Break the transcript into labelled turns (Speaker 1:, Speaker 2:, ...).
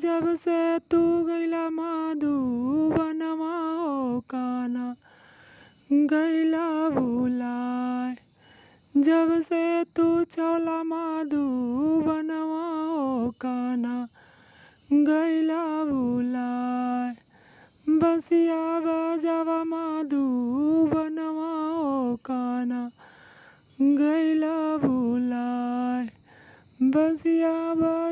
Speaker 1: जब से तू गइला मधुबनमा हो कान्हा गइला भुलाए। जब से तू चला मधुबनमा हो कान्हा गइला भुलाए। बसिया बजावा मधुबनमा हो कान्हा गइला भुलाए। बसिया बजा